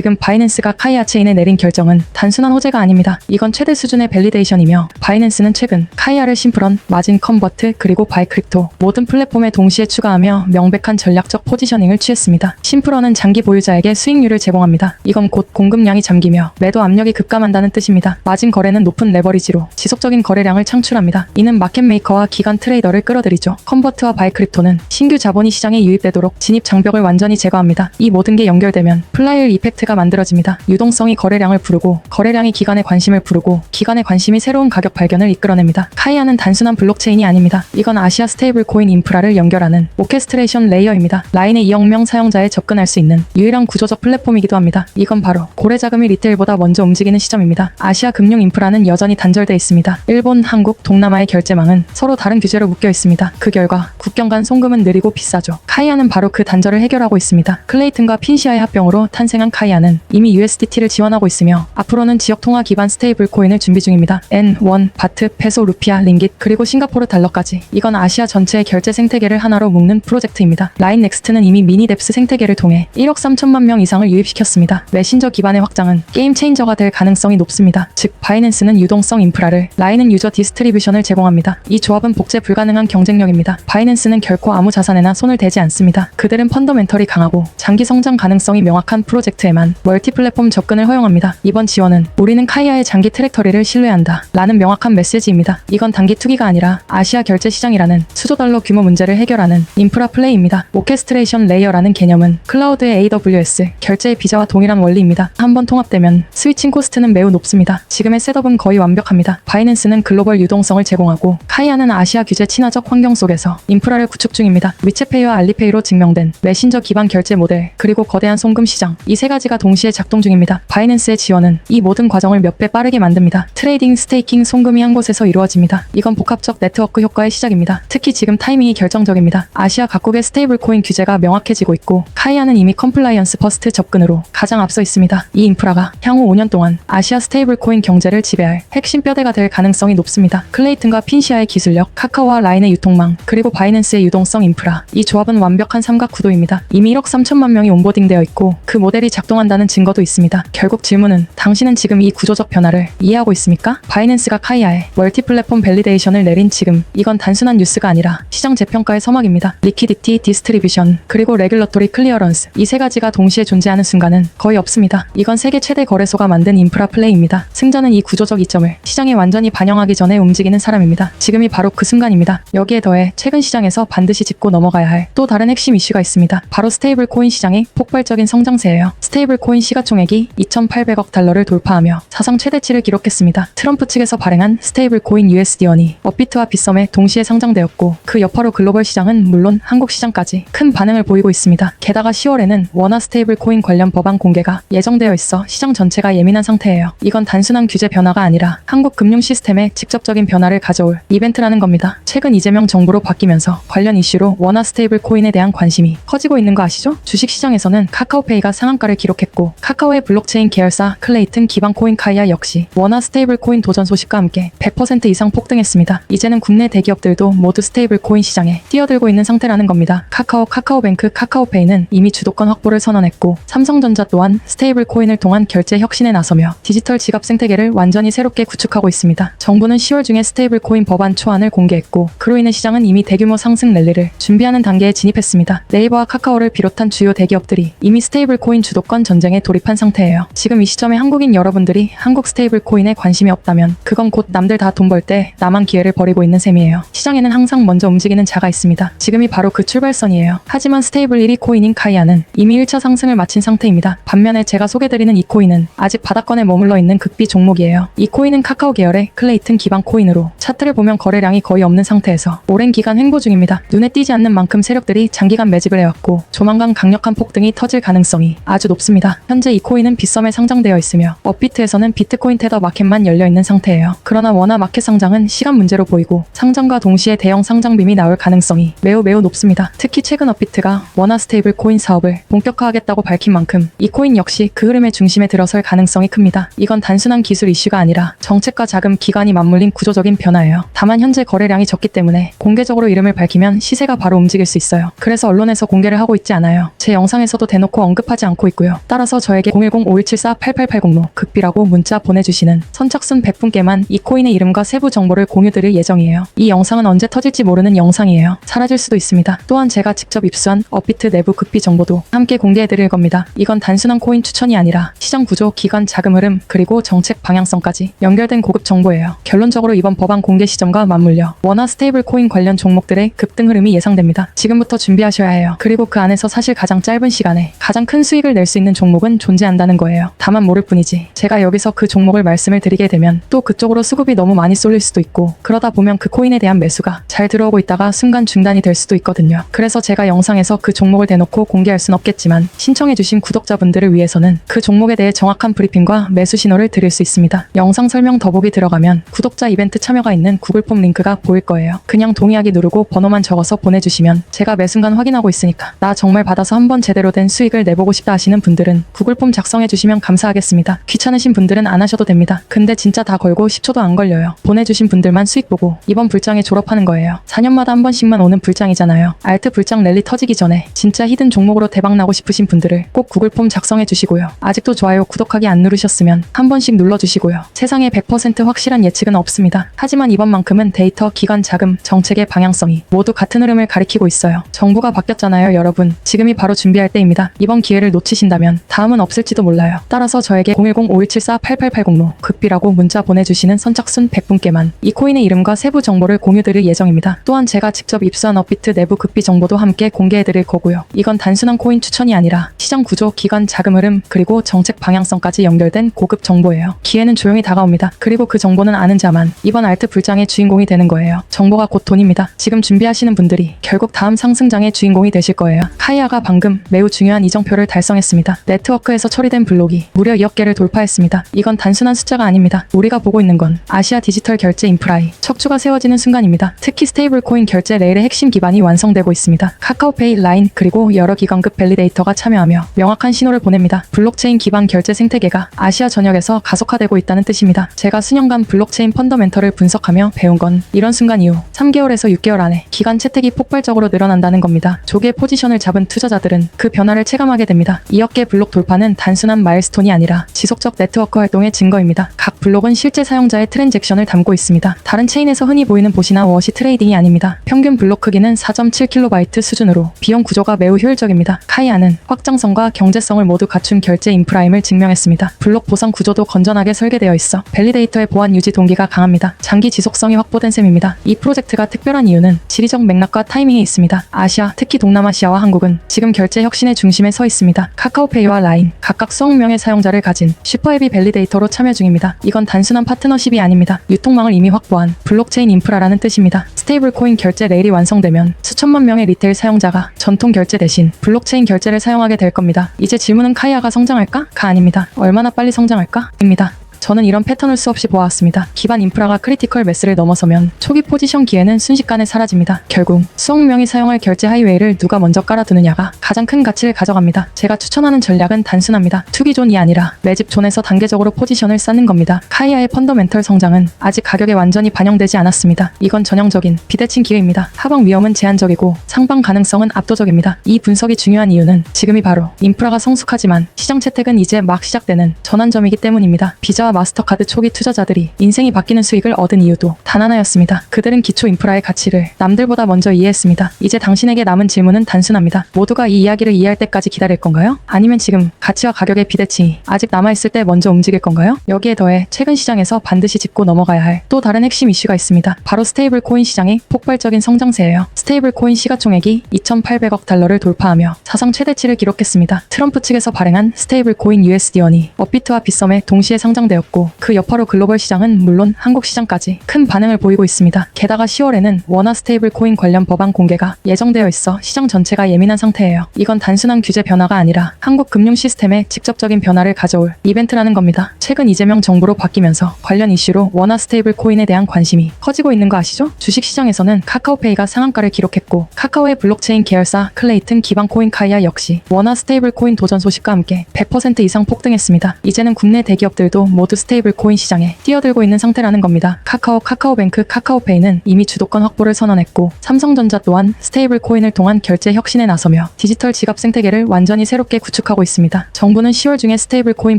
지금 바이낸스가 카이아 체인에 내린 결정은 단순한 호재가 아닙니다. 이건 최대 수준의 밸리데이션이며 바이낸스는 최근 카이아를 심플런, 마진 컨버트, 그리고 바이크립토 모든 플랫폼에 동시에 추가하며 명백한 전략적 포지셔닝을 취했습니다. 심플런은 장기 보유자에게 수익률을 제공합니다. 이건 곧 공급량이 잠기며 매도 압력이 급감한다는 뜻입니다. 마진 거래는 높은 레버리지로 지속적인 거래량을 창출합니다. 이는 마켓 메이커와 기관 트레이더를 끌어들이죠. 컨버트와 바이크립토는 신규 자본이 시장에 유입되도록 진입 장벽을 완전히 제거합니다. 이 모든 게 연결되면 플라이휠 이펙트가 만들어집니다. 유동성이 거래량을 부르고 거래량이 기관의 관심을 부르고 기관의 관심이 새로운 가격 발견을 이끌어냅니다. 카이아는 단순한 블록체인이 아닙니다. 이건 아시아 스테이블 코인 인프라를 연결하는 오케스트레이션 레이어입니다. 라인의 2억 명 사용자에 접근할 수 있는 유일한 구조적 플랫폼이기도 합니다. 이건 바로 고래 자금이 리테일보다 먼저 움직이는 시점입니다. 아시아 금융 인프라는 여전히 단절돼 있습니다. 일본, 한국, 동남아의 결제망은 서로 다른 규제로 묶여 있습니다. 그 결과 국경 간 송금은 느리고 비싸죠. 카이아는 바로 그 단절을 해결하고 있습니다. 클레이튼과 핀시아의 합병으로 탄생한 카이아는 이미 USDT를 지원하고 있으며 앞으로는 지역 통화 기반 스테이블 코인을 준비 중입니다. 엔, 원, 바트, 페소, 루피아, 링깃, 그리고 싱가포르 달러까지. 이건 아시아 전체의 결제 생태계를 하나로 묶는 프로젝트입니다. 라인 넥스트는 이미 미니 뎁스 생태계를 통해 1억 3천만 명 이상을 유입시켰습니다. 메신저 기반의 확장은 게임 체인저가 될 가능성이 높습니다. 즉 바이낸스는 유동성 인프라를, 라인은 유저 디스트리뷰션을 제공합니다. 이 조합은 복제 불가능한 경쟁력입니다. 바이낸스는 결코 아무 자산에나 손을 대지 않습니다. 그들은 펀더멘털이 강하고 장기 성장 가능성이 명확한 프로젝트에만 멀티 플랫폼 접근을 허용합니다. 이번 지원은 우리는 카이아의 장기 트랙터리를 신뢰한다 라는 명확한 메시지입니다. 이건 단기 투기가 아니라 아시아 결제 시장이라는 수조 달러 규모 문제를 해결하는 인프라 플레이입니다. 오케스트레이션 레이어라는 개념은 클라우드의 AWS, 결제의 비자와 동일한 원리입니다. 한번 통합되면 스위칭 코스트는 매우 높습니다. 지금의 셋업은 거의 완벽합니다. 바이낸스는 글로벌 유동성을 제공하고 카이아는 아시아 규제 친화적 환경 속에서 인프라를 구축 중입니다. 위챗페이와 알리페이로 증명된 메신저 기반 결제 모델, 그리고 거대한 송금 시장, 이 세 가지가 동시에 작동 중입니다. 바이낸스의 지원은 이 모든 과정을 몇 배 빠르게 만듭니다. 트레이딩, 스테이킹, 송금이 한 곳에서 이루어집니다. 이건 복합적 네트워크 효과의 시작입니다. 특히 지금 타이밍이 결정적입니다. 아시아 각국의 스테이블 코인 규제가 명확해지고 있고 카이아는 이미 컴플라이언스 퍼스트 접근으로 가장 앞서 있습니다. 이 인프라가 향후 5년 동안 아시아 스테이블 코인 경제를 지배할 핵심 뼈대가 될 가능성이 높습니다. 클레이튼과 핀시아의 기술력, 카카오와 라인의 유통망, 그리고 바이낸스의 유동성 인프라, 이 조합은 완벽한 삼각 구도입니다. 이미 1억 3천만 명이 온보딩되어 있고 그 모델이 작동한다는 증거도 있습니다. 결국 질문은 당신은 지금 이 구조적 변화를 이해하고 있습니까? 바이낸스가 카이아에 멀티 플랫폼 밸리데이션을 내린 지금, 이건 단순한 뉴스가 아니라 시장 재평가의 서막입니다. 리퀴디티, 디스트리뷰션, 그리고 레귤러토리 클리어런스, 이 세 가지가 동시에 존재하는 순간은 거의 없습니다. 이건 세계 최대 거래소가 만든 인프라 플레이입니다. 승자는 이 구조적 이점을 시장에 완전히 반영하기 전에 움직이는 사람입니다. 지금이 바로 그 순간입니다. 여기에 더해 최근 시장에서 반드시 짚고 넘어가야 할 또 다른 핵심 이슈가 있습니다. 바로 스테이블 코인 시장의 폭발적인 성장세예요. 스테이블 코인 시가총액이 2,800억 달러를 돌파하며 사상 최대치를 기록했습니다. 트럼프 측에서 발행한 스테이블 코인 USD원이 업비트와 빗썸에 동시에 상장되었고 그 여파로 글로벌 시장은 물론 한국 시장까지 큰 반응을 보이고 있습니다. 게다가 10월에는 원화 스테이블 코인 관련 법안 공개가 예정되어 있어 시장 전체가 예민한 상태예요. 이건 단순한 규제 변화가 아니라 한국 금융 시스템에 직접적인 변화를 가져올 이벤트라는 겁니다. 최근 이재명 정부로 바뀌면서 관련 이슈로 원화 스테이블 코인에 대한 관심이 커지고 있는 거 아시죠? 주식시장에서는 카카오페이가 상한가를 기록했고 카카오의 블록체인 계열사 클레이튼 기반 코인 카이아 역시 원화 스테이블 코인 도전 소식과 함께 100% 이상 폭등했습니다. 이제는 국내 대기업들도 모두 스테이블 코인 시장에 뛰어들고 있는 상태라는 겁니다. 카카오, 카카오뱅크, 카카오페이는 이미 주도권 확보를 선언했고 삼성전자 또한 스테이블 코인을 통한 결제 혁신에 나서며 디지털 지갑 생태계를 완전히 새롭게 구축하고 있습니다. 정부는 10월 중에 스테이블 코인 법안 초안을 공개했고 그로 인해 시장은 이미 대규모 상승 랠리를 준비하는 단계에 진입했습니다. 네이버와 카카오를 비롯한 주요 대기업들이 이미 스테이블 코인 주도권 전쟁에 돌입한 상태예요. 지금 이 시점에 한국인 여러분들이 한국 스테이블 코인에 관심이 없다면 그건 곧 남들 다 돈 벌 때 나만 기회를 버리고 있는 셈이에요. 시장에는 항상 먼저 움직이는 자가 있습니다. 지금이 바로 그 출발선이에요. 하지만 스테이블 1위 코인인 카이아는 이미 1차 상승을 마친 상태입니다. 반면에 제가 소개드리는 이 코인은 아직 바닥권에 머물러 있는 극비 종목이에요. 이 코인은 카카오 계열의 클레이튼 기반 코인으로 차트를 보면 거래량이 거의 없는 상태에서 오랜 기간 횡보 중입니다. 눈에 띄지 않는 만큼 세력들이 장기간 매집을 해왔고 조만간 강력한 폭등이 터질 가능성이 아주 높습니다. 현재 이 코인은 빗썸에 상장되어 있으며 업비트에서는 비트코인 테더 마켓만 열려있는 상태예요. 그러나 원화 마켓 상장은 시간 문제로 보이고 상장과 동시에 대형 상장빔이 나올 가능성이 매우 높습니다. 특히 최근 업비트가 원화 스테이블 코인 사업을 본격화하겠다고 밝힌 만큼 이 코인 역시 그 흐름의 중심에 들어설 가능성이 큽니다. 이건 단순한 기술 이슈가 아니라 정책과 자금 기관이 맞물린 구조적인 변화예요. 다만 현재 거래량이 적기 때문에 공개적으로 이름을 밝히면 시세가 바로 움직일 수 있어요. 그래서 언론에서 공개를 하고 있지 않아요. 제 영상에서도 대놓고 언급하지 않고 있고요. 따라서 저에게 010-5174-8880로 극비라고 문자 보내주시는 선착순 100분께만 이 코인의 이름과 세부 정보를 공유드릴 예정이에요. 이 영상은 언제 터질지 모르는 영상이에요. 사라질 수도 있습니다. 또한 제가 직접 입수한 업비트 내부 극비 정보도 함께 공개해드릴 겁니다. 이건 단순한 코인 추천이 아니라 시장 구조, 기관 자금 흐름, 그리고 정책 방향성까지 연결된 고급 정보예요. 결론적으로 이번 법안 공개 시점과 맞물려 원화 스테이블 코인 관련 종목들의 급등 흐름이 예상됩니다. 지금부터 준비하셔야 해요. 그리고 그 안에서 사실 가장 짧은 시간에 가장 큰 수익을 낼 수 있는 종목은 존재한다는 거예요. 다만 모를 뿐이지 제가 여기서 그 종목을 말씀을 드리게 되면 또 그쪽으로 수급이 너무 많이 쏠릴 수도 있고 그러다 보면 그 코인에 대한 매수가 잘 들어오고 있다가 순간 중단이 될 수도 있거든요. 그래서 제가 영상에서 그 종목을 대놓고 공개할 순 없겠지만 신청해주신 구독자분들을 위해서는 그 종목에 대해 정확한 브리핑과 매수 신호를 드릴 수 있습니다. 영상 설명 더보기 들어가면 구독자 이벤트 참여가 있는 구글 폼 링크가 보일 거예요. 그냥 동의하기 누르고 번호만 적어서 보내주시면 제가 매 순간 확인하고 있으니까 나 정말 받아서 한번 제대로 된 수익을 내보고 싶다 하시는 분들은 구글 폼 작성해주시면 감사하겠습니다. 귀찮으신 분들은 안 하셔도 됩니다. 근데 진짜 다 걸고 10초도 안 걸려요. 보내주신 분들만 수익 보고 이번 불장에 졸업하는 거예요. 4년마다 한 번씩만 오는 불장이잖아요. 알트 불장 랠리 터지기 전에 진짜 히든 종목으로 대박나고 싶으신 분들을 꼭 구글 폼 작성해주시고요. 아직도 좋아요, 구독하기 안 누르셨으면 한 번씩 눌러주시고요. 세상에 100% 확실한 예측은 없습니다. 하지만 이번만큼은 데이터, 기관 자금, 정책의 방향성이 모두 같은 흐름을 가리키고 있어요. 정부가 바뀌었잖아요, 여러분. 지금이 바로 준비할 때입니다. 이번 기회를 놓치신다면 다음은 없을지도 몰라요. 따라서 저에게 010-5174-8880로 극비라고 문자 보내주시는 선착순 100분께만 이 코인의 이름과 세부 정보를 공유드릴 예정입니다. 또한 제가 직접 입수한 업비트 내부 극비 정보도 함께 공개해드릴 거고요. 이건 단순한 코인 추천이 아니라 시장 구조, 기관 자금 흐름, 그리고 정책 방향성까지 연결된 고급 정보예요. 기회는 조용히 다가옵니다. 그리고 그 정보는 아는 자만 이번 알트 불장의 주인공이 되는 거예요. 정보가 곧 돈입니다. 지금 준비하시는 분들이 결국 다음 상승장의 주인공이 되실 거예요. 카이아가 방금 매우 중요한 이정표를 달성했습니다. 네트워크에서 처리된 블록이 무려 2억 개를 돌파했습니다. 이건 단순한 숫자가 아닙니다. 우리가 보고 있는 건 아시아 디지털 결제 인프라의 척추가 세워지는 순간입니다. 특히 스테이블 코인 결제 레일의 핵심 기반이 완성되고 있습니다. 카카오페이, 라인, 그리고 여러 기관급 밸리데이터가 참여하며 명확한 신호를 보냅니다. 블록체인 기반 결제 생태계가 아시아 전역에서 가속화되고 있다는 뜻입니다. 제가 수년간 블록체인 펀더멘털을 분석하며 배운 건 이런 순간 이후 3개월에서 6개월 안에 기관 채택이 폭발적으로 늘어난다는 겁니다. 조기에 포지션을 잡은 투자자들은 그 변화를 체감하게 됩니다. 2억 개 블록 돌파는 단순한 마일스톤이 아니라 지속적 네트워크 활동의 증거입니다. 각 블록은 실제 사용자의 트랜잭션을 담고 있습니다. 다른 체인에서 흔히 보이는 봇이나 워시 트레이딩이 아닙니다. 평균 블록 크기는 4.7KB 수준으로 비용 구조가 매우 효율적입니다. 카이아는 확장성과 경제성을 모두 갖춘 결제 인프라임을 증명했습니다. 블록 보상 구조도 건전하게 설계되어 있어 밸리데이터의 보안 유지 동기가 강합니다. 장기 지속성이 확보된 셈입니다. 이 프로젝트가 특별한 이유는 지리적 맥락과 타이밍에 있습니다. 아시아, 특히 동남아시아와 한국은 지금 결제 혁신의 중심에 서 있습니다. 카카오페이와 라인, 각각 수억 명의 사용자를 가진 슈퍼헤비 밸리데이터로 참여 중입니다. 이건 단순한 파트너십이 아닙니다. 유통망을 이미 확보한 블록체인 인프라라는 뜻입니다. 스테이블 코인 결제 레일이 완성되면 수천만 명의 리테일 사용자가 전통 결제 대신 블록체인 결제를 사용하게 될 겁니다. 이제 질문은 카이아가 성장할까? 가 아닙니다. 얼마나 빨리 성장할까? 입니다. 저는 이런 패턴을 수없이 보아왔습니다. 기반 인프라가 크리티컬 매스를 넘어서면 초기 포지션 기회는 순식간에 사라집니다. 결국 수억 명이 사용할 결제 하이웨이를 누가 먼저 깔아두느냐가 가장 큰 가치를 가져갑니다. 제가 추천하는 전략은 단순합니다. 투기존이 아니라 매집 존에서 단계적으로 포지션을 쌓는 겁니다. 카이아의 펀더멘털 성장은 아직 가격에 완전히 반영되지 않았습니다. 이건 전형적인 비대칭 기회입니다. 하방 위험은 제한적이고 상방 가능성은 압도적입니다. 이 분석이 중요한 이유는 지금이 바로 인프라가 성숙하지만 시장 채택은 이제 막 시작되는 전환점이기 때문입니다. 비자와 마스터카드 초기 투자자들이 인생이 바뀌는 수익을 얻은 이유도 단 하나였습니다. 그들은 기초 인프라의 가치를 남들보다 먼저 이해했습니다. 이제 당신에게 남은 질문은 단순합니다. 모두가 이 이야기를 이해할 때까지 기다릴 건가요? 아니면 지금 가치와 가격의 비대칭이 아직 남아있을 때 먼저 움직일 건가요? 여기에 더해 최근 시장에서 반드시 짚고 넘어가야 할 또 다른 핵심 이슈가 있습니다. 바로 스테이블 코인 시장의 폭발적인 성장세예요. 스테이블 코인 시가총액이 2,800억 달러를 돌파하며 사상 최대치를 기록했습니다. 트럼프 측에서 발행한 스테이블 코인 USD1이 업비트와 빗썸에 동시에 상장되었고 그 여파로 글로벌 시장은 물론 한국 시장까지 큰 반응을 보이고 있습니다. 게다가 10월에는 원화 스테이블 코인 관련 법안 공개가 예정되어 있어 시장 전체가 예민한 상태예요. 이건 단순한 규제 변화가 아니라 한국 금융 시스템에 직접적인 변화를 가져올 이벤트라는 겁니다. 최근 이재명 정부로 바뀌면서 관련 이슈로 원화 스테이블 코인에 대한 관심이 커지고 있는 거 아시죠? 주식 시장에서는 카카오페이가 상한가를 기록했고 카카오의 블록체인 계열사 클레이튼 기반 코인 카이아 역시 원화 스테이블 코인 도전 소식과 함께 100% 이상 폭등했습니다. 이제는 국내 대기업들도 모두 모두 스테이블 코인 시장에 뛰어들고 있는 상태라는 겁니다. 카카오, 카카오뱅크, 카카오페이는 이미 주도권 확보를 선언했고 삼성전자 또한 스테이블 코인을 통한 결제 혁신에 나서며 디지털 지갑 생태계를 완전히 새롭게 구축하고 있습니다. 정부는 10월 중에 스테이블 코인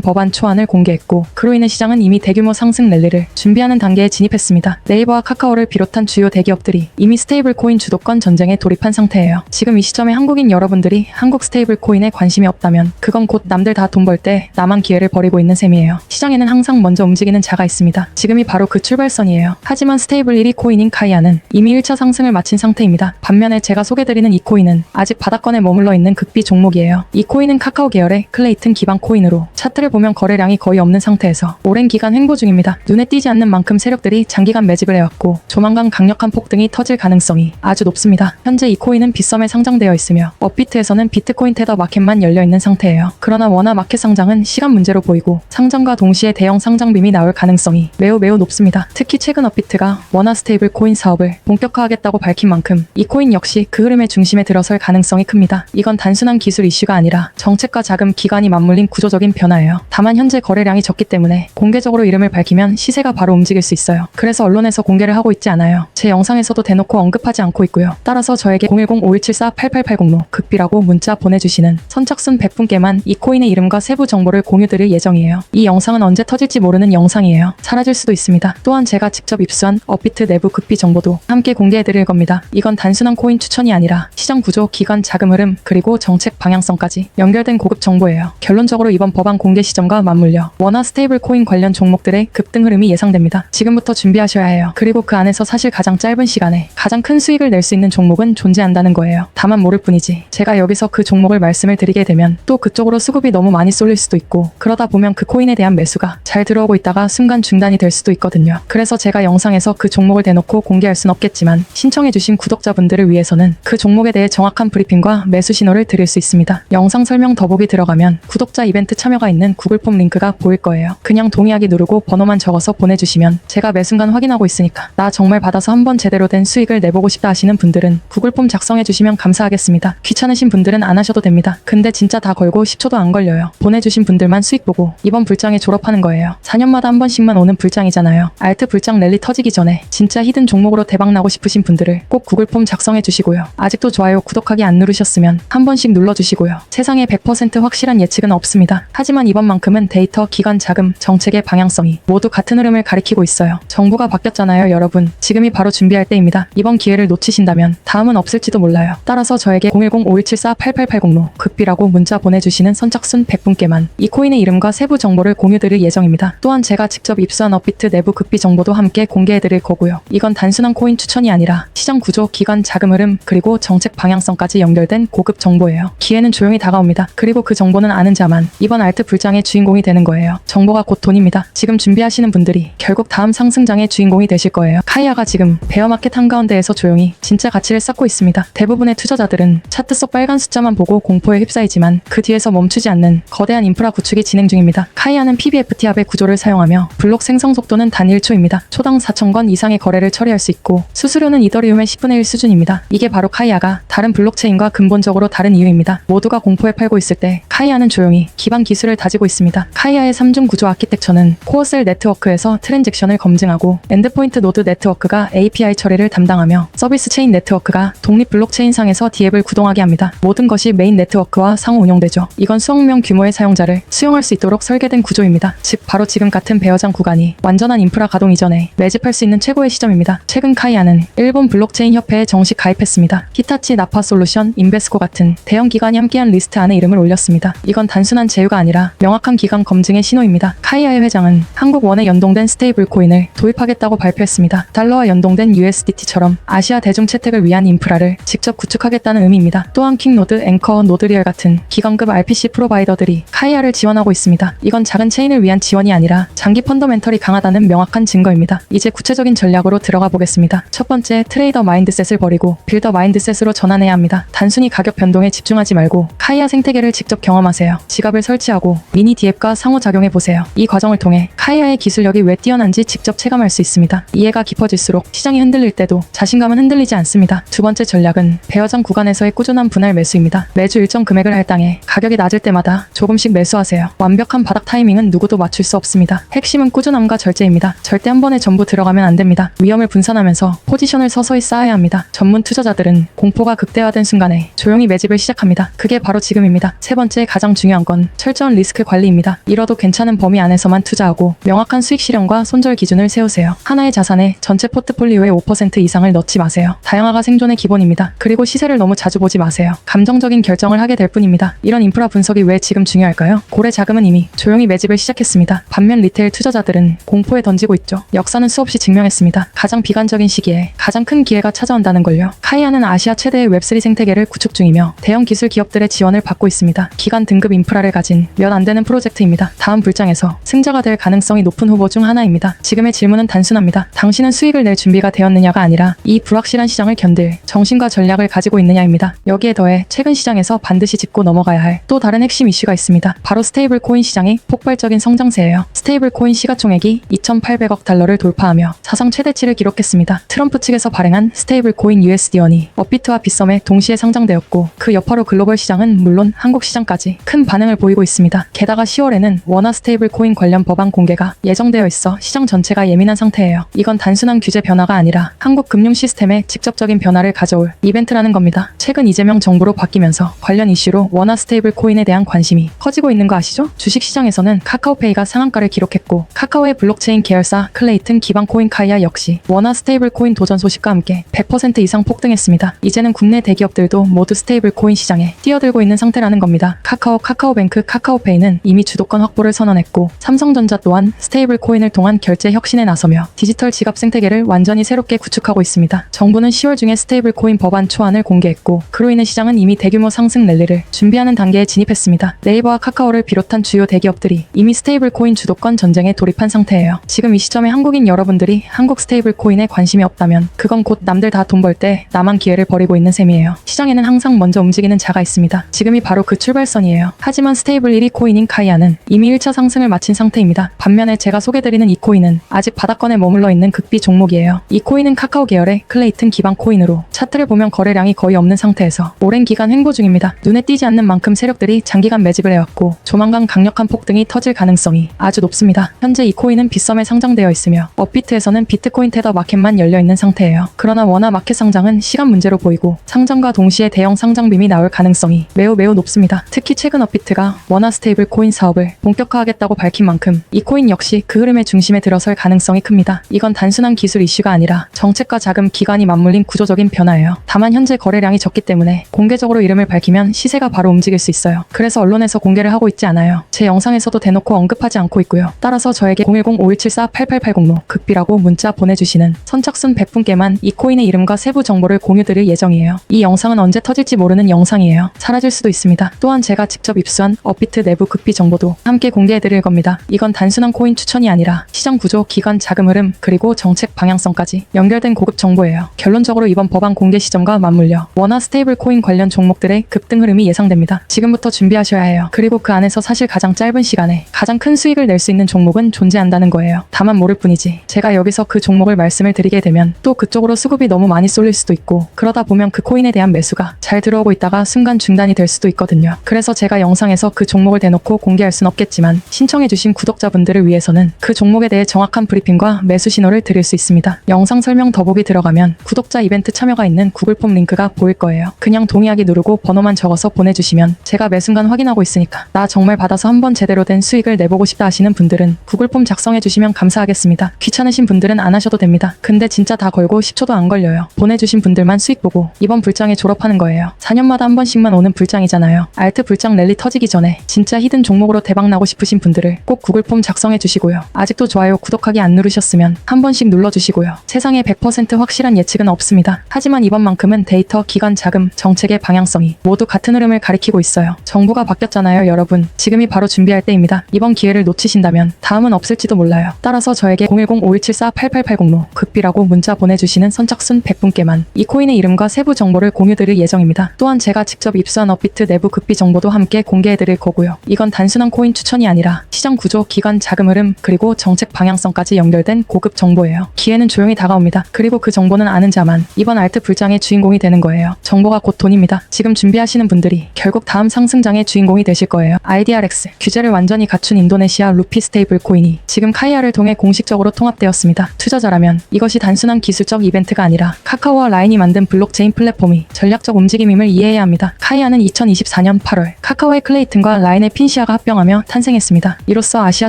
법안 초안을 공개했고 그로 인해 시장은 이미 대규모 상승 랠리를 준비하는 단계에 진입했습니다. 네이버와 카카오를 비롯한 주요 대기업들이 이미 스테이블 코인 주도권 전쟁에 돌입한 상태예요. 지금 이 시점에 한국인 여러분들이 한국 스테이블 코인에 관심이 없다면 그건 곧 남들 다 돈 벌 때 나만 기회를 버리고 있는 셈이에요. 시장에는 항상 먼저 움직이는 자가 있습니다. 지금이 바로 그 출발선이에요. 하지만 스테이블 1위 코인인 카이아는 이미 1차 상승을 마친 상태입니다. 반면에 제가 소개드리는 이 코인은 아직 바닥권에 머물러 있는 극비 종목이에요. 이 코인은 카카오 계열의 클레이튼 기반 코인으로 차트를 보면 거래량이 거의 없는 상태에서 오랜 기간 횡보 중입니다. 눈에 띄지 않는 만큼 세력들이 장기간 매집을 해왔고 조만간 강력한 폭등이 터질 가능성이 아주 높습니다. 현재 이 코인은 빗썸에 상장되어 있으며 업비트에서는 비트코인 테더 마켓만 열려있는 상태예요. 그러나 원화 마켓 상장은 시간 문제로 보이고 상장과 동시에 대형 상장빔이 나올 가능성이 매우 높습니다. 특히 최근 업비트가 원화 스테이블 코인 사업을 본격화하겠다고 밝힌 만큼 이 코인 역시 그 흐름의 중심에 들어설 가능성이 큽니다. 이건 단순한 기술 이슈가 아니라 정책과 자금 기관이 맞물린 구조적인 변화예요. 다만 현재 거래량이 적기 때문에 공개적으로 이름을 밝히면 시세가 바로 움직일 수 있어요. 그래서 언론에서 공개를 하고 있지 않아요. 제 영상에서도 대놓고 언급하지 않고 있고요. 따라서 저에게 010-5174-8880로 극비라고 문자 보내주시는 선착순 100분께만 이 코인의 이름과 세부 정보를 공유드릴 예정이에요. 이 영상은 언제 터질지 모르는 영상이에요. 사라질 수도 있습니다. 또한 제가 직접 입수한 업비트 내부 극비 정보도 함께 공개해드릴 겁니다. 이건 단순한 코인 추천이 아니라 시장 구조, 기관 자금 흐름, 그리고 정책 방향성까지 연결된 고급 정보예요. 결론적으로 이번 법안 공개 시점과 맞물려 원화 스테이블 코인 관련 종목들의 급등 흐름이 예상됩니다. 지금부터 준비하셔야 해요. 그리고 그 안에서 사실 가장 짧은 시간에 가장 큰 수익을 낼 수 있는 종목은 존재한다는 거예요. 다만 모를 뿐이지 제가 여기서 그 종목을 말씀을 드리게 되면 또 그쪽으로 수급이 너무 많이 쏠릴 수도 있고 그러다 보면 그 코인에 대한 매수가 잘 들어오고 있다가 순간 중단이 될 수도 있거든요. 그래서 제가 영상에서 그 종목을 대놓고 공개할 순 없겠지만 신청해주신 구독자분들을 위해서는 그 종목에 대해 정확한 브리핑과 매수 신호를 드릴 수 있습니다. 영상 설명 더보기 들어가면 구독자 이벤트 참여가 있는 구글 폼 링크가 보일 거예요. 그냥 동의하기 누르고 번호만 적어서 보내주시면 제가 매 순간 확인하고 있으니까 나 정말 받아서 한번 제대로 된 수익을 내보고 싶다 하시는 분들은 구글 폼 작성해주시면 감사하겠습니다. 귀찮으신 분들은 안 하셔도 됩니다. 근데 진짜 다 걸고 10초도 안 걸려요. 보내주신 분들만 수익 보고 이번 불장에 졸업하는 거예요. 4년마다 한 번씩만 오는 불장이잖아요. 알트 불장 랠리 터지기 전에 진짜 히든 종목으로 대박나고 싶으신 분들을 꼭 구글 폼 작성해주시고요. 아직도 좋아요, 구독하기 안 누르셨으면 한 번씩 눌러주시고요. 세상에 100% 확실한 예측은 없습니다. 하지만 이번만큼은 데이터, 기관 자금, 정책의 방향성이 모두 같은 흐름을 가리키고 있어요. 정부가 바뀌었잖아요, 여러분. 지금이 바로 준비할 때입니다. 이번 기회를 놓치신다면 다음은 없을지도 몰라요. 따라서 저에게 010-5174-8880로 극비라고 문자 보내주시는 선착순 100분께만 이 코인의 이름과 세부 정보를 공유드릴 예정입니다. 또한 제가 직접 입수한 업비트 내부 극비 정보도 함께 공개해드릴 거고요. 이건 단순한 코인 추천이 아니라 시장 구조, 기관 자금 흐름, 그리고 정책 방향성까지 연결된 고급 정보예요. 기회는 조용히 다가옵니다. 그리고 그 정보는 아는 자만 이번 알트 불장의 주인공이 되는 거예요. 정보가 곧 돈입니다. 지금 준비하시는 분들이 결국 다음 상승장의 주인공이 되실 거예요. 카이아가 지금 베어마켓 한가운데에서 조용히 진짜 가치를 쌓고 있습니다. 대부분의 투자자들은 차트 속 빨간 숫자만 보고 공포에 휩싸이지만 그 뒤에서 멈추지 않는 거대한 인프라 구축이 진행 중입니다. 카이아는 PBFT 합의 구조를 사용하며 블록 생성 속도는 단 1초입니다. 초당 4,000건 이상의 거래를 처리할 수 있고 수수료는 이더리움의 10분의 1 수준입니다. 이게 바로 카이아가 다른 블록체인과 근본적으로 다른 이유입니다. 모두가 공포에 팔고 있을 때 카이아는 조용히 기반 기술을 다지고 있습니다. 카이아의 3중 구조 아키텍처는 코어셀 네트워크에서 트랜잭션을 검증하고 엔드포인트 노드 네트워크가 API 처리를 담당하며 서비스 체인 네트워크가 독립 블록체인상에서 디앱을 구동하게 합니다. 모든 것이 메인 네트워크와 상호 운용되죠. 이건 수억 명 규모의 사용자를 수용할 수 있도록 설계된 구조입니다. 즉 바로 지금 같은 베어장 구간이 완전한 인프라 가동 이전에 매집할 수 있는 최고의 시점입니다. 최근 카이아는 일본 블록체인 협회에 정식 가입했습니다. 히타치, 나파솔루션, 인베스코 같은 대형 기관이 함께한 리스트 안에 이름을 올렸습니다. 이건 단순한 제휴가 아니라 명확한 기관 검증의 신호입니다. 카이아의 회장은 한국 원에 연동된 스테이블 코인을 도입하겠다고 발표했습니다. 달러와 연동된 USDT처럼 아시아 대중 채택을 위한 인프라를 직접 구축하겠다는 의미입니다. 또한 킹노드, 앵커, 노드리얼 같은 기관급 RPC 프로바이더들이 카이아를 지원하고 있습니다. 이건 작은 체인을 위한 지원이 아니라 장기 펀더멘털이 강하다는 명확한 증거입니다. 이제 구체적인 전략으로 들어가 보겠습니다. 첫 번째, 트레이더 마인드셋을 버리고 빌더 마인드셋으로 전환해야 합니다. 단순히 가격 변동에 집중하지 말고 카이아 생태계를 직접 경험하세요. 지갑을 설치하고 미니 디앱과 상호작용해보세요. 이 과정을 통해 카이아의 기술력이 왜 뛰어난지 직접 체감할 수 있습니다. 이해가 깊어질수록 시장이 흔들릴 때도 자신감은 흔들리지 않습니다. 두 번째 전략은 베어장 구간에서의 꾸준한 분할 매수입니다. 매주 일정 금액을 할당해 가격이 낮을 때마다 조금씩 매수하세요. 완벽한 바닥 타이밍은 누구도 맞출 줄 수 없습니다. 핵심은 꾸준함과 절제입니다. 절대 한 번에 전부 들어가면 안 됩니다. 위험을 분산하면서 포지션을 서서히 쌓아야 합니다. 전문 투자자들은 공포가 극대화된 순간에 조용히 매집을 시작합니다. 그게 바로 지금입니다. 세 번째 가장 중요한 건 철저한 리스크 관리입니다. 잃어도 괜찮은 범위 안에서만 투자하고 명확한 수익 실현과 손절 기준을 세우세요. 하나의 자산에 전체 포트폴리오의 5% 이상을 넣지 마세요. 다양화가 생존의 기본입니다. 그리고 시세를 너무 자주 보지 마세요. 감정적인 결정을 하게 될 뿐입니다. 이런 인프라 분석이 왜 지금 중요할까요? 고래 자금은 이미 조용히 매집을 시작했습니다. 반면 리테일 투자자들은 공포에 던지고 있죠. 역사는 수없이 증명했습니다. 가장 비관적인 시기에 가장 큰 기회가 찾아온다는 걸요. 카이아는 아시아 최대의 웹3 생태계를 구축 중이며 대형 기술 기업들의 지원을 받고 있습니다. 기관 등급 인프라를 가진 몇 안 되는 프로젝트입니다. 다음 불장에서 승자가 될 가능성이 높은 후보 중 하나입니다. 지금의 질문은 단순합니다. 당신은 수익을 낼 준비가 되었느냐가 아니라 이 불확실한 시장을 견딜 정신과 전략을 가지고 있느냐입니다. 여기에 더해 최근 시장에서 반드시 짚고 넘어가야 할 또 다른 핵심 이슈가 있습니다. 바로 스테이블 코인 시장의 폭발적인 성장세예요. 스테이블 코인 시가총액이 2,800억 달러를 돌파하며 사상 최대치를 기록했습니다. 트럼프 측에서 발행한 스테이블 코인 USD1이 업비트와 빗썸에 동시에 상장되었고 그 여파로 글로벌 시장은 물론 한국 시장까지 큰 반응을 보이고 있습니다. 게다가 10월에는 원화 스테이블 코인 관련 법안 공개가 예정되어 있어 시장 전체가 예민한 상태예요. 이건 단순한 규제 변화가 아니라 한국 금융 시스템에 직접적인 변화를 가져올 이벤트라는 겁니다. 최근 이재명 정부로 바뀌면서 관련 이슈로 원화 스테이블 코인에 대한 관심이 커지고 있는 거 아시죠? 주식시장에서는 카카오페이가 상한가를 기록했고 카카오의 블록체인 계열사 클레이튼 기반 코인 카이아 역시 원화 스테이블 코인 도전 소식과 함께 100% 이상 폭등했습니다. 이제는 국내 대기업들도 모두 스테이블 코인 시장에 뛰어들고 있는 상태라는 겁니다. 카카오뱅크, 카카오페이는 이미 주도권 확보를 선언했고 삼성전자 또한 스테이블 코인을 통한 결제 혁신에 나서며 디지털 지갑 생태계를 완전히 새롭게 구축하고 있습니다. 정부는 10월 중에 스테이블 코인 법안 초안을 공개했고 그로 인해 시장은 이미 대규모 상승 랠리를 준비하는 단계에 진입했습니다. 네이버와 카카오를 비롯한 주요 대기업들이 이미 스테이블 코인 주도권 전쟁에 돌입한 상태예요. 지금 이 시점에 한국인 여러분들이 한국 스테이블 코인에 관심이 없다면 그건 곧 남들 다 돈 벌 때 나만 기회를 버리고 있는 셈이에요. 시장에는 항상 먼저 움직이는 자가 있습니다. 지금이 바로 그 출발선이에요. 하지만 스테이블 1위 코인인 카이아는 이미 1차 상승을 마친 상태입니다. 반면에 제가 소개드리는 이 코인은 아직 바닥권에 머물러 있는 극비 종목이에요. 이 코인은 카카오 계열의 클레이튼 기반 코인으로 차트를 보면 거래량이 거의 없는 상태에서 오랜 기간 횡보 중입니다. 눈에 띄지 않는 만큼 세력들이 장기간 매집을 해왔고 조만간 강력한 폭등이 터질 가능성이 아주 높습니다. 현재 이 코인은 빗썸에 상장되어 있으며 업비트에서는 비트코인 테더 마켓만 열려있는 상태예요. 그러나 원화 마켓 상장은 시간 문제로 보이고 상장과 동시에 대형 상장빔이 나올 가능성이 매우 높습니다. 특히 최근 업비트가 원화 스테이블 코인 사업을 본격화하겠다고 밝힌 만큼 이 코인 역시 그 흐름의 중심에 들어설 가능성이 큽니다. 이건 단순한 기술 이슈가 아니라 정책과 자금 기관이 맞물린 구조적인 변화예요. 다만 현재 거래량이 적기 때문에 공개적으로 이름을 밝히면 시세가 바로 움직일 수 있어요. 그래서 언론에서 공개를 하고 있지 않아요. 제 영상에서도 대놓고 언급하지 않고 있고요. 따라서 저에게 010-5174-8880로 극비라고 문자 보내주시는 선착순 100분께만 이 코인의 이름과 세부 정보를 공유드릴 예정이에요. 이 영상은 언제 터질지 모르는 영상이에요. 사라질 수도 있습니다. 또한 제가 직접 입수한 업비트 내부 극비 정보도 함께 공개해드릴 겁니다. 이건 단순한 코인 추천이 아니라 시장 구조, 기관 자금 흐름, 그리고 정책 방향성까지 연결된 고급 정보예요. 결론적으로 이번 법안 공개 시점과 맞물려 원화 스테이블 코인 관련 종목들의 급등 흐름이 예상됩니다. 지금부터 준비하셔야 해요. 그리고 그 안에서 사실 가장 짧은 시간에 가장 큰 수익을 낼 수 있는 종목은 존재한다는 거예요. 다만 모를 뿐이지 제가 여기서 그 종목을 말씀을 드리게 되면 또 그쪽으로 수급이 너무 많이 쏠릴 수도 있고 그러다 보면 그 코인에 대한 매수가 잘 들어오고 있다가 순간 중단이 될 수도 있거든요. 그래서 제가 영상에서 그 종목을 대놓고 공개할 순 없겠지만 신청해주신 구독자분들을 위해서는 그 종목에 대해 정확한 브리핑과 매수 신호를 드릴 수 있습니다. 영상 설명 더보기 들어가면 구독자 이벤트 참여가 있는 구글 폼 링크가 보일 거예요. 그냥 동의하기 누르고 번호만 적어서 보내주시면 제가 매 순간 확인하고 있으니까 나 정말 받아서 한번 제대로 된 수익을 내보고 싶다 하시는 분들은 구글 폼 작성해주시면 감사하겠습니다. 귀찮으신 분들은 안 하셔도 됩니다. 근데 진짜 다 걸고 10초도 안 걸려요. 보내주신 분들만 수익 보고 이번 불장에 졸업하는 거예요. 4년마다 한 번씩만 오는 불장이잖아요. 알트 불장 랠리 터지기 전에 진짜 히든 종목으로 대박나고 싶으신 분들을 꼭 구글 폼 작성해 주시고요. 아직도 좋아요, 구독하기 안 누르셨으면 한 번씩 눌러주시고요. 세상에 100% 확실한 예측은 없습니다. 하지만 이번만큼은 데이터, 기관, 자금, 정책의 방향성이 모두 같은 흐름을 가리키고 있어요. 정부가 바뀌었잖아요, 여러분. 지금이 바로 준비할 때입니다. 이번 기회를 놓치신다면 다음은 없을지도 몰라요. 따라서 저에게 010-5174-8880로 극비라고 문자 보내주시는 선착순 100분께만 이 코인의 이름과 세부 정보를 공유드릴 예정입니다. 또한 제가 직접 입수한 업비트 내부 극비 정보도 함께 공개해드릴 거고요. 이건 단순한 코인 추천이 아니라 시장 구조, 기관, 자금 흐름, 그리고 정책 방향성까지 연결된 고급 정보예요. 기회는 조용히 다가옵니다. 그리고 그 정보는 아는 자만 이번 알트 불장의 주인공이 되는 거예요. 정보가 곧 돈입니다. 지금 준비하시는 분들이 결국 다음 상승장의 주인공이 되실 거예요. IDRX 규제를 완전히 갖춘 인도네시아 인도네시아 루피 스테이블 코인이 지금 카이아를 통해 공식적으로 통합되었습니다. 투자자라면 이것이 단순한 기술적 이벤트가 아니라 카카오와 라인이 만든 블록체인 플랫폼이 전략적 움직임임을 이해해야 합니다. 카이아는 2024년 8월 카카오의 클레이튼과 라인의 핀시아가 합병하며 탄생했습니다. 이로써 아시아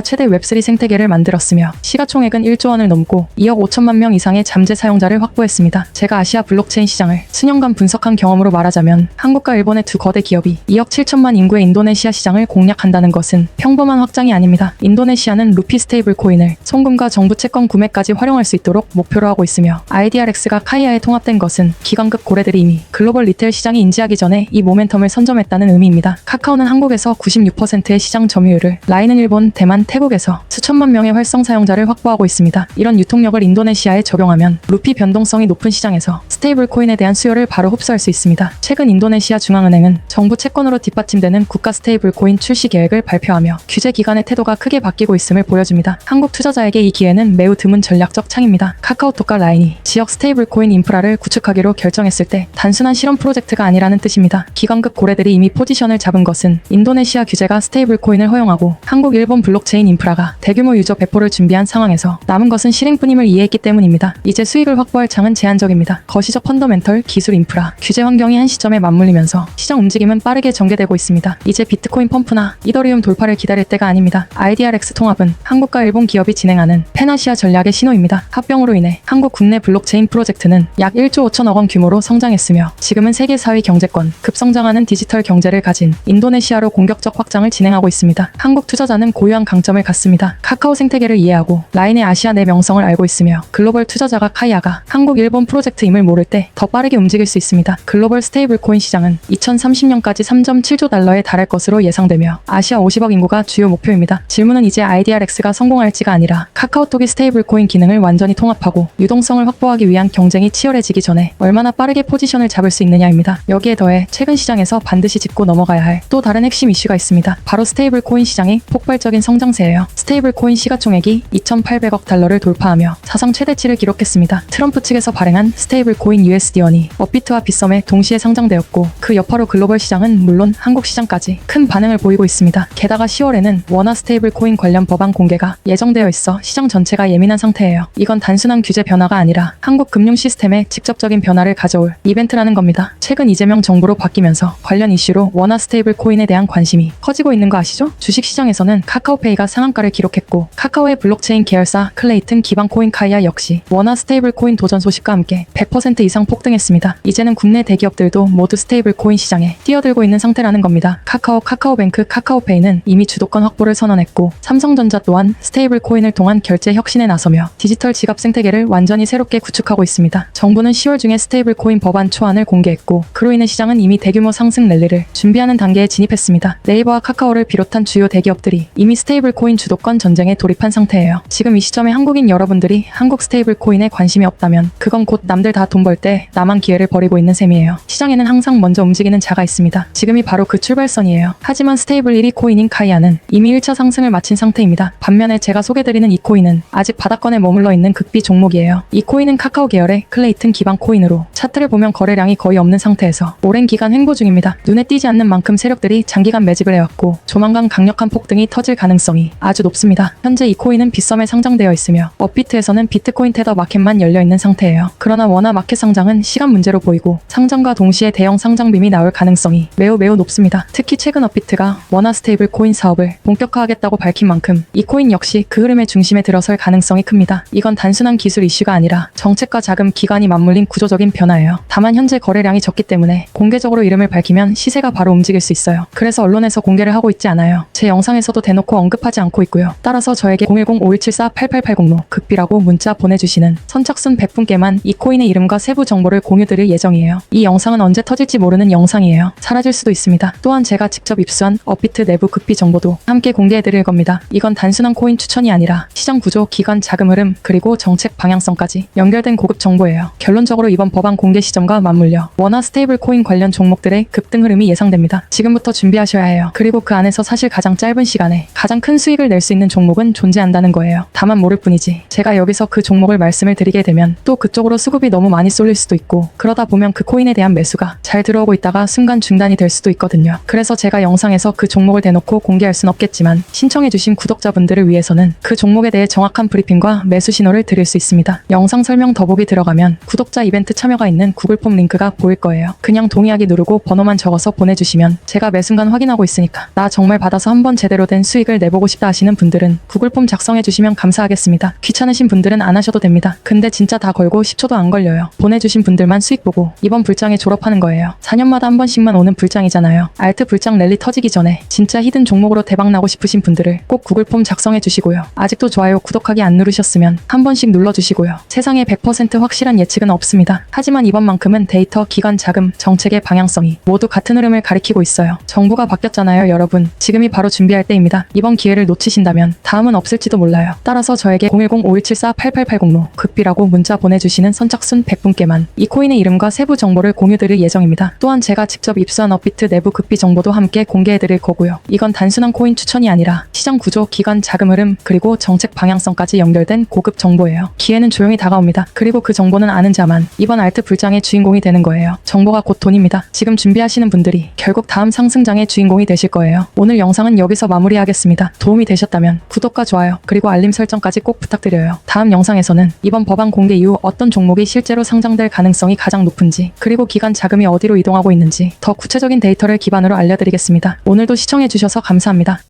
최대 웹3 생태계를 만들었으며 시가총액은 1조 원을 넘고 2억 5천만 명 이상의 잠재 사용자를 확보했습니다. 제가 아시아 블록체인 시장을 수년간 분석한 경험으로 말하자면 한국과 일본의 두 거대 기업이 2억 7천만 인구의 인도네시아 시장을 공략한다는 것은 평범한 확장이 아닙니다. 인도네시아는 루피 스테이블 코인을 송금과 정부 채권 구매까지 활용할 수 있도록 목표로 하고 있으며 IDRX가 카이아에 통합된 것은 기관급 고래들이 이미 글로벌 리테일 시장이 인지하기 전에 이 모멘텀을 선점했다는 의미입니다. 카카오는 한국에서 96%의 시장 점유율을, 라인은 일본, 대만, 태국에서 수천만 명의 활성 사용자를 확보하고 있습니다. 이런 유통력을 인도네시아에 적용하면 루피 변동성이 높은 시장에서 스테이블 코인에 대한 수요를 바로 흡수할 수 있습니다. 최근 인도네시아 중앙은행은 정부 채권으로 뒷받침되는 국가 스테이블 코인 출시 계획을 발표하며 규제 기관의 태도가 크게 바뀌고 있음을 보여줍니다. 한국 투자자에게 이 기회는 매우 드문 전략적 창입니다. 카카오톡과 라인이 지역 스테이블 코인 인프라를 구축하기로 결정했을 때 단순한 실험 프로젝트가 아니라는 뜻입니다. 기관급 고래들이 이미 포지션을 잡은 것은 인도네시아 규제가 스테이블 코인을 허용하고 한국, 일본 블록체인 인프라가 대규모 유저 배포를 준비한 상황에서 남은 것은 실행뿐임을 이해했기 때문입니다. 이제 수익을 확보할 창은 제한적입니다. 거시적 펀더멘털, 기술 인프라, 규제 환경이 한 시점에 맞물리면서 시장 움직임은 빠르게 전개되고 있습니다. 이제 비트코인 펌프나 이더리움 돌파를 기다릴 때가 아닙니다. IDRX 통합은 한국과 일본 기업이 진행하는 팬아시아 전략의 신호입니다. 합병으로 인해 한국 국내 블록체인 프로젝트는 약 1조 5천억 원 규모로 성장했으며 지금은 세계 4위 경제권, 급성장하는 디지털 경제를 가진 인도네시아로 공격적 확장을 진행하고 있습니다. 한국 투자자는 고유한 강점을 갖습니다. 카카오 생태계를 이해하고 라인의 아시아 내 명성을 알고 있으며 글로벌 투자자가 카이아가 한국, 일본 프로젝트임을 모를 때 더 빠르게 움직일 수 있습니다. 글로벌 스테이블 코인 시장은 2030년까지 3.7조 달러에 달할 것으로 예상되며 아시아 50억 인구가 주요 목표입니다. 질문은 이제 IDRX가 성공할지가 아니라 카카오톡이 스테이블 코인 기능을 완전히 통합하고 유동성을 확보하기 위한 경쟁이 치열해지기 전에 얼마나 빠르게 포지션을 잡을 수 있느냐입니다. 여기에 더해 최근 시장에서 반드시 짚고 넘어가야 할 또 다른 핵심 이슈가 있습니다. 바로 스테이블 코인 시장의 폭발적인 성장세예요. 스테이블 코인 시가총액이 2,800억 달러를 돌파하며 사상 최대치를 기록했습니다. 트럼프 측에서 발행한 스테이블 코인 USD1이 업비트와 빗썸에 동시에 상장되었고 그 여파로 글로벌 시장은 물론 한국 시장까지 큰 반응을 보이고 있습니다. 게다가 10월에는 원화 스테이블 코인 관련 법안 공개가 예정되어 있어 시장 전체가 예민한 상태예요. 이건 단순한 규제 변화가 아니라 한국 금융 시스템에 직접적인 변화를 가져올 이벤트라는 겁니다. 최근 이재명 정부로 바뀌면서 관련 이슈로 원화 스테이블 코인에 대한 관심이 커지고 있는 거 아시죠? 주식시장에서는 카카오페이가 상한가를 기록했고 카카오의 블록체인 계열사 클레이튼 기반 코인 카이아 역시 원화 스테이블 코인 도전 소식과 함께 100% 이상 폭등했습니다. 이제는 국내 대기업들도 모두 스테이블 코인 시장에 뛰어들고 있는 상태라는 겁니다. 카카오, 카카오뱅크, 카카오페이는 이미 주도권 확보를 선언했고 삼성전자 또한 스테이블 코인을 통한 결제 혁신에 나서며 디지털 지갑 생태계를 완전히 새롭게 구축하고 있습니다. 정부는 10월 중에 스테이블 코인 법안 초안을 공개했고 그로 인해 시장은 이미 대규모 상승 랠리를 준비하는 단계에 진입했습니다. 네이버와 카카오를 비롯한 주요 대기업들이 이미 스테이블 코인 주도권 전쟁에 돌입한 상태예요. 지금 이 시점에 한국인 여러분들이 한국 스테이블 코인에 관심이 없다면 그건 곧 남들 다 돈 벌 때 나만 기회를 버리고 있는 셈이에요. 시장에는 항상 먼저 움직이는 자가 있습니다. 지금이 바로 그 출발선이에요. 하지만 스테이블 1위 코인인 카이아는 이미 1차 상승을 마친 상태입니다. 반면에 제가 소개드리는 이 코인은 아직 바닥권에 머물러 있는 극비 종목이에요. 이 코인은 카카오 계열의 클레이튼 기반 코인으로 차트를 보면 거래량이 거의 없는 상태에서 오랜 기간 횡보 중입니다. 눈에 띄지 않는 만큼 세력들이 장기간 매집을 해왔고 조만간 강력한 폭등이 터질 가능성이 아주 높습니다. 현재 이 코인은 빗썸에 상장되어 있으며 업비트에서는 비트코인 테더 마켓만 열려있는 상태예요. 그러나 원화 마켓 상장은 시간 문제로 보이고 상장과 동시에 대형 상장빔이 나올 가능성이 매우 높습니다. 특히 최근 업비트가 원화 스테이블 코인 사업을 본격화하겠다고 밝힌 만큼 이 코인 역시 그 흐름의 중심에 들어설 가능성이 큽니다. 이건 단순한 기술 이슈가 아니라 정책과 자금 기관이 맞물린 구조적인 변화예요. 다만 현재 거래량이 적기 때문에 공개적으로 이름을 밝히면 시세가 바로 움직일 수 있어요. 그래서 언론에서 공개를 하고 있지 않아요. 제 영상에서도 대놓고 언급하지 않고 있고요. 따라서 저에게 010-5174-8880로 극비라고 문자 보내주시는 선착순 100분께만 이 코인의 이름과 세부 정보를 공유드릴 예정이에요. 이 영상은 언제 터질지 모르는 영상이에요. 사라질 수도 있습니다. 또한 제가 직접 입수한 업비트 내부 극비 정보도 함께 공개해드릴 겁니다. 이건 단순한 코인 추천이 아니라 시장 구조, 기관 자금 흐름, 그리고 정책 방향성까지 연결된 고급 정보예요. 결론적으로 이번 법안 공개 시점과 맞물려 원화 스테이블 코인 관련 종목들의 급등 흐름이 예상됩니다. 지금부터 준비하셔야 해요. 그리고 그 안에서 사실 가장 짧은 시간에 가장 큰 수익을 낼 수 있는 종목은 존재한다는 거예요. 다만 모를 뿐이지 제가 여기서 그 종목을 말씀을 드리게 되면 또 그쪽으로 수급이 너무 많이 쏠릴 수도 있고 그러다 보면 그 코인에 대한 매수가 잘 들어오고 있다가 순간 중단이 될 수도 있거든요. 그래서 제가 영상에서 그 종목을 대놓고 공개할 순 없겠지만 신청해주신 구독자분들을 위해서는 그 종목에 대해 정확한 브리핑과 매수 신호를 드릴 수 있습니다. 영상 설명 더보기 들어가면 구독자 이벤트 참여가 있는 구글 폼 링크가 보일 거예요. 그냥 동의하기 누르고 번호만 적어서 보내주시면 제가 매 순간 확인하고 있으니까 나 정말 받아서 한번 제대로 된 수익을 내보고 싶다 하시는 분들은 구글 폼 작성해주시면 감사하겠습니다. 귀찮으신 분들은 안 하셔도 됩니다. 근데 진짜 다 걸고 10초도 안 걸려요. 보내주신 분들만 수익 보고 이번 불장에 졸업하는 거예요. 4년마다 한 번씩만 오는 불장이잖아요. 알트 불장 랠리 터지기 전에 진짜 히든 종목으로 대박 나고 싶으신 분들을 꼭 구글 폼 작성해 주시고요. 아직도 좋아요, 구독하기 안 누르셨으면 한 번씩 눌러주시고요. 세상에 100% 확실한 예측은 없습니다. 하지만 이번만큼은 데이터, 기관, 자금, 정책의 방향성이 모두 같은 흐름을 가리키고 있어요. 정부가 바뀌었잖아요, 여러분. 지금이 바로 준비할 때입니다. 이번 기회를 놓치신다면 다음은 없을지도 몰라요. 따라서 저에게 010-5174-8880로 급비라고 문자 보내주시는 선착순 100분께만 이 코인의 이름과 세부 정보를 공유드릴 예정입니다. 또한 제가 직접 입수한 업비트 내부 급비 정보도 함께 공개해드릴 거고요. 이건 단순한 코인 추천이 아니라 시장 구조, 기관, 자금 흐름, 그리고 정책 방향성까지 연결된 고급 정보예요. 기회는 조용히 다가옵니다. 그리고 그 정보는 아는 자만 이번 알트 불장의 주인공이 되는 거예요. 정보가 곧 돈입니다. 지금 준비하시는 분들이 결국 다음 상승장의 주인공이 되실 거예요. 오늘 영상은 여기서 마무리하겠습니다. 도움이 되셨다면 구독과 좋아요, 그리고 알림 설정까지 꼭 부탁드려요. 다음 영상에서는 이번 법안 공개 이후 어떤 종목이 실제로 상장될 가능성이 가장 높은지, 그리고 기관 자금이 어디로 이동하고 있는지 더 구체적인 데이터를 기반으로 알려드리겠습니다. 오늘도 시청해주셔서 감사합니다.